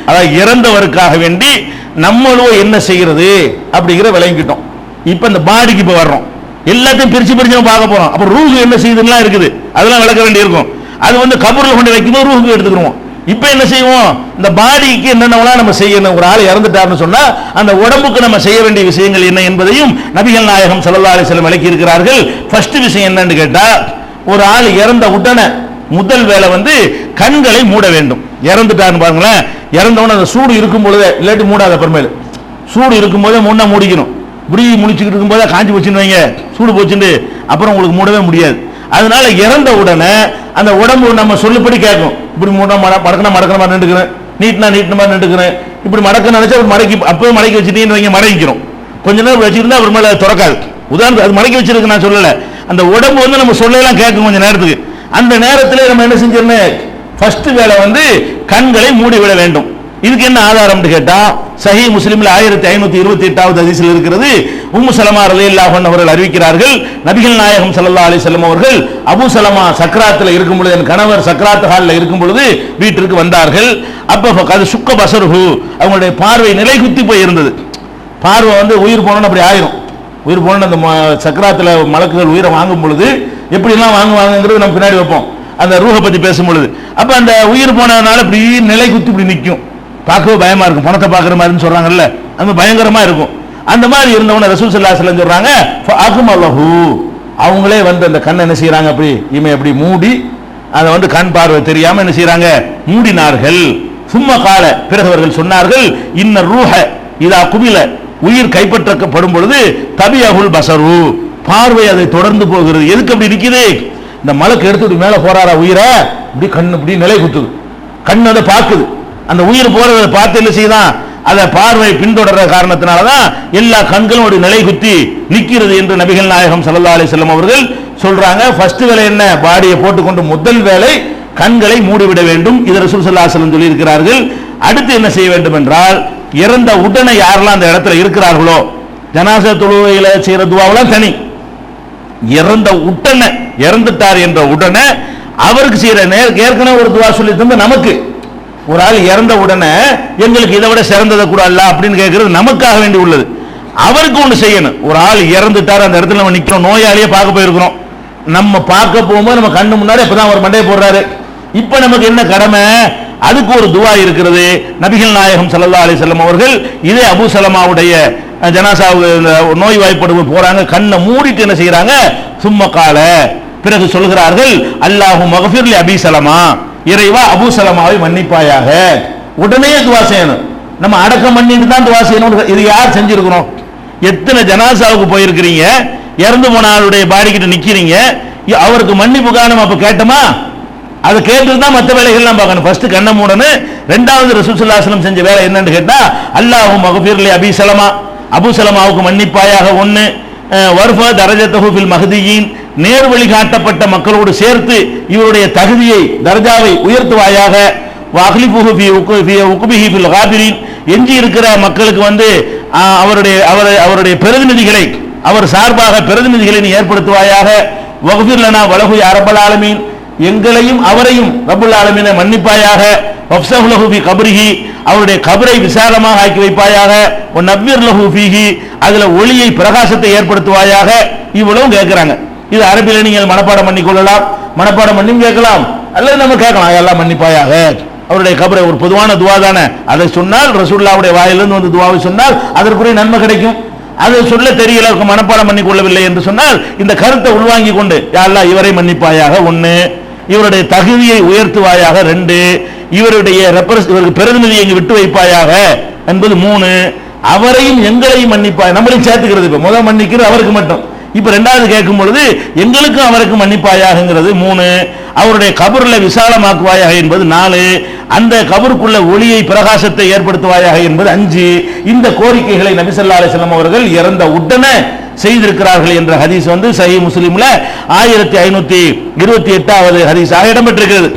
அதாவது இறந்தவருக்காக வேண்டி நம்மளும் என்ன செய்யறது அப்படிங்கிற விளங்கிட்டோம். இப்ப இந்த பாடிக்கு இப்ப வர்றோம், எல்லாத்தையும் பிரிச்சு பிரிச்சு பார்க்க போறோம். அப்ப ரூஹ் என்ன செய்யுதுலாம் இருக்குது, அதெல்லாம் விளக்க வேண்டி இருக்கும். அது கபூர்ல கொண்டு வைக்கும்போது ரூஹுக்கு எடுத்துக்கிறோம். இப்ப என்ன செய்வோம், இந்த பாடிக்கு என்னென்னலாம் நம்ம செய்யணும். ஒரு ஆள் இறந்துட்டாருன்னு சொன்னா அந்த உடம்புக்கு நம்ம செய்ய வேண்டிய விஷயங்கள் என்ன என்பதையும் நபிகள் நாயகம் ஸல்லல்லாஹு அலைஹி வஸல்லம் விளக்கி இருக்கிறார்கள். ஃபர்ஸ்ட் விஷயம் என்னன்னு கேட்டா, ஒரு ஆள் இறந்த உடனே முதல் வேலை கண்களை மூட வேண்டும். இறந்துட்டாருன்னு பாருங்களேன், இறந்தவன அந்த சூடு இருக்கும் பொழுதே, இல்லாட்டி மூடாத அப்புறமேல சூடு இருக்கும் போதே முன்னா மூடிக்கணும். இப்படி முடிச்சுக்கிட்டு இருக்கும் போதே காஞ்சி போச்சுன்னு வைங்க, சூடு போச்சுட்டு அப்புறம் உங்களுக்கு மூடவே முடியாது. அதனால இறந்த உடனே அந்த உடம்பு நம்ம சொல்லுபடி கேட்கும். இப்படி மூட மடக்கணும் மடக்கிற மாதிரி நின்றுக்கிறேன், நீட்டினா நீட்டின மாதிரி நின்றுக்கிறேன், இப்படி மடக்க நினைச்சா மடக்கி அப்பவே மடக்கி வச்சுட்டீங்கன்னு மடங்கிக்கிறோம். கொஞ்ச நேரம் வச்சுருந்தா அப்புறமேல திறக்காது. உதாரணத்துக்கு அது மடக்கி வச்சிருக்கு நான் சொல்லலை, அந்த உடம்பு நம்ம சொல்லலாம் கேட்கும் கொஞ்சம் நேரத்துக்கு. அந்த நேரத்தில் நம்ம என்ன செஞ்சிடணும், ஃபர்ஸ்ட் வேலை கண்களை மூடிவிட வேண்டும். இதுக்கு என்ன ஆதாரம் கேட்டா, சஹீஹ் முஸ்லிம்ல 1528வது ஹதீஸில் இருக்கிறது. உம்மு சலமா ரலியல்லாஹு அன்ஹா அவர்கள் அறிவிக்கிறார்கள், நபிகள் நாயகம் ஸல்லல்லாஹு அலைஹி வஸல்லம் அவர்கள் அபூ சலமா சக்ராத்தில் இருக்கும் பொழுது, என் கணவர் சக்ராத் ஹாலில் இருக்கும் பொழுது வீட்டிற்கு வந்தார்கள். அப்ப அது சுக்க பசருஹு, அவங்களுடைய பார்வை நிலை குத்தி போய் இருந்தது. பார்வை உயிர் போனோன்னு அப்படி ஆயிரும். உயிர் போன அந்த சக்கராத்தில் மலக்குகள் உயிரை வாங்கும் பொழுது எப்படிலாம் வாங்குவாங்கிறது நம்ம பின்னாடி வைப்போம், அந்த ரூஹை பத்தி பேசும் பொழுது. அப்ப அந்த உயிர் போனதுனால இப்படி நிலை குத்தி இப்படி நிற்கும், பார்க்கவே பயமா இருக்கும். பணத்தை பார்க்குற மாதிரின்னு சொல்றாங்கல்ல, அந்த பயங்கரமா இருக்கும். அந்த மாதிரி இருந்தவன ரசூல் ஸல்லல்லாஹு அலைஹி வஸல்லம் சொல்றாங்க, ஃபஅக்மலஹு, அவங்களே அந்த கண்ணை என்ன செய்யறாங்க, அப்படி இமை அப்படி மூடி அதை கண் பார்வை தெரியாம என்ன செய்யறாங்க, மூடினார்கள். சும்மா கால, பிறகு அவர்கள் சொன்னார்கள், இன்ன ரூஹ இதா குபில, உயிர் கைப்பற்றப்படும் பொழுது தபியகுல் பசரு, பார்வை அதை தொடர்ந்து போகிறது. எதுக்கு அப்படி இருக்குது, இந்த மலக்கு எடுத்துட்டு மேல போறாரா உயிரை, இப்படி கண்ணு இப்படி நிலை குத்துது, கண்ணு அதை பார்க்குது. அந்த உயிர் போறதை பார்த்து என்ன செய்தான், அதை பார்வை பின்தொடர்ற காரணத்தினாலதான் எல்லா கண்களும் ஒரு நிலை குத்தி நிக்கிறது என்று நபிகள் நாயகம் ஸல்லல்லாஹு அலைஹி வஸல்லம் அவர்கள் சொல்றாங்க. ஃபர்ஸ்ட் வேலை என்ன, பாடியை போட்டுக்கொண்டு முதல் வேலை கண்களை மூடிவிட வேண்டும். இது ரசூல் ஸல்லல்லாஹு அலைஹி வஸல்லம் சொல்லி இருக்கிறார்கள். அடுத்து என்ன செய்ய வேண்டும் என்றால், இறந்த உடனே யாரெல்லாம் அந்த இடத்துல இருக்கிறார்களோ, ஜனாசா தொழுகையில செய்யற துவாவெல்லாம் தனி. இறந்த உடனே, இறந்துட்டார் என்ற உடனே அவருக்கு செய்யற ஏற்கனவே ஒரு துவா சொல்லி தந்து, நமக்கு ஒரு ஆள் இறந்த உடனே எங்களுக்கு இதை விட சிறந்ததை கூட அல்ல அப்படின்னு கேட்கறது நமக்காக வேண்டி உள்ளது. அவருக்கு ஒன்று செய்யணும். ஒரு ஆள் இறந்துட்டார், அந்த இடத்துல நம்ம நிற்கிறோம், நோயாளியே பார்க்க போயிருக்கிறோம், நம்ம பார்க்க போகும்போது நம்ம கண்ணு முன்னாடி இப்பதான் அவர் மண்டையை போடுறாரு, இப்ப நமக்கு என்ன கடமை, அதுக்கு ஒரு துவா இருக்கிறது. நபிகள் நாயகம் ஸல்லல்லாஹு அலைஹி வஸல்லம் அவர்கள் இதே அபூ சலமாவுடைய ஜனாசா நோய் வாய்ப்படும் போறாங்க, கண்ணை மூடிட்டு என்ன செய்யறாங்க, சும்ம கால, பிறகு சொல்கிறார்கள், அல்லாஹு மக்ஃபிர் லி அபீ சலமா, இறைவா அபூ சலமாவை மன்னிப்பாயாக. உடனே துவா செய்யணும். நம்ம அடக்கம் பண்ணிட்டு தான் துவா செய்யணும். இது யார் செஞ்சிருக்கிறோம், எத்தனை ஜனாசாவுக்கு போயிருக்கிறீங்க, இறந்து போன ஆளுடைய பாடி கிட்ட நிக்கிறீங்க, அவருக்கு மன்னிப்புக்காக நம்ம அப்ப கேட்டோமா, அதை கேட்டு தான் மற்ற வேலைகள்லாம் பார்க்கணும். ஃபர்ஸ்ட் கண்ணை மூடணும். ரெண்டாவது ரசூல் ஸல்லல்லாஹு அலைஹி வஸல்லம் செஞ்ச வேலை என்னன்னு கேட்டா, அல்லாஹு மக்ஃபிர் லி அபீ சலமா, அபூ சலமாவுக்கு மன்னிப்பாயாக. ஒன்னு வர்ஃபா தரஜத்தஹு ஃபில் மஹ்தியீன், நேர் வழி காட்டப்பட்ட மக்களோடு சேர்த்து இவருடைய தகுதியை தர்ஜாவை உயர்த்துவாயாக. வஅக்லிஃபுஹு ஃபீ உக்பிஹி ஃபில் காபிரீன், எஞ்சி இருக்கிற மக்களுக்கு அவருடைய பிரதிநிதிகளை, அவர் சார்பாக பிரதிநிதிகளை நீ ஏற்படுத்துவாயாக. வக்ஃபிர் லனா வலஹு யா ரப்பல் ஆலமீன், எங்களையும் அவரையும் ரப்புல் ஆலமீனை மன்னிப்பாயாக. வஃப்ஸஹு லஹு ஃபீ கப்ரிஹி, அவருடைய கபரை விசாலமாக ஆக்கி வைப்பாயாக. வ நவ்விர் லஹு ஃபீஹி, அதுல ஒளியை பிரகாசத்தை ஏற்படுத்துவாயாக. இவ்வளவும் கேட்கிறாங்க. இது அரபில நீங்கள் மனப்பாடம் பண்ணி கொள்ளலாம், மனப்பாடம் பண்ணி கேட்கலாம், அல்லது நம்ம கேட்கலாம், எல்லாம் மன்னிப்பாயாக. அவருடைய கபரை ஒரு பொதுவான துவா தானே, அதை சொன்னால் ரசூலுல்லாஹ்வுடைய வாயிலிருந்து துவாவை சொன்னால் அதற்குரிய நன்மை கிடைக்கும். அதை சொல்ல தெரியல, மனப்பாடம் பண்ணி கொள்ளவில்லை என்று சொன்னால் இந்த கருத்தை உள்வாங்கி கொண்டு யா அல்லாஹ் இவரை மன்னிப்பாயாக. ஒன்னு, இவருடைய தகுதியை உயர்த்துவாயாக. ரெண்டு, இவருடைய இவருக்கு பிரதிநிதியை இங்கு விட்டு வைப்பாயாக என்பது. மூணு, அவரையும் எங்களையும் மன்னிப்பாய், நம்மளையும் சேர்த்துக்கிறது. இப்ப முதல் மன்னிக்கிறது அவருக்கு மட்டும், இப்ப ரெண்டாவது கேட்கும் பொழுது எங்களுக்கும் அவருக்கு மன்னிப்பாயாகிறது. மூணு, அவருடைய கபர்ல விசாலமாக்குவாயாக என்பது. நாலு, அந்த கபருக்குள்ள ஒளியை பிரகாசத்தை ஏற்படுத்துவாயாக என்பது. அஞ்சு, இந்த கோரிக்கைகளை நபி ஸல்லல்லாஹு அலைஹி வஸல்லம் அவர்கள் இறந்த உடனே செய்திருக்கிறார்கள் என்ற ஹதீஸ் சஹீஹ் முஸ்லிம்ல 1528வது ஹதீஸாக இடம்பெற்றிருக்கிறது.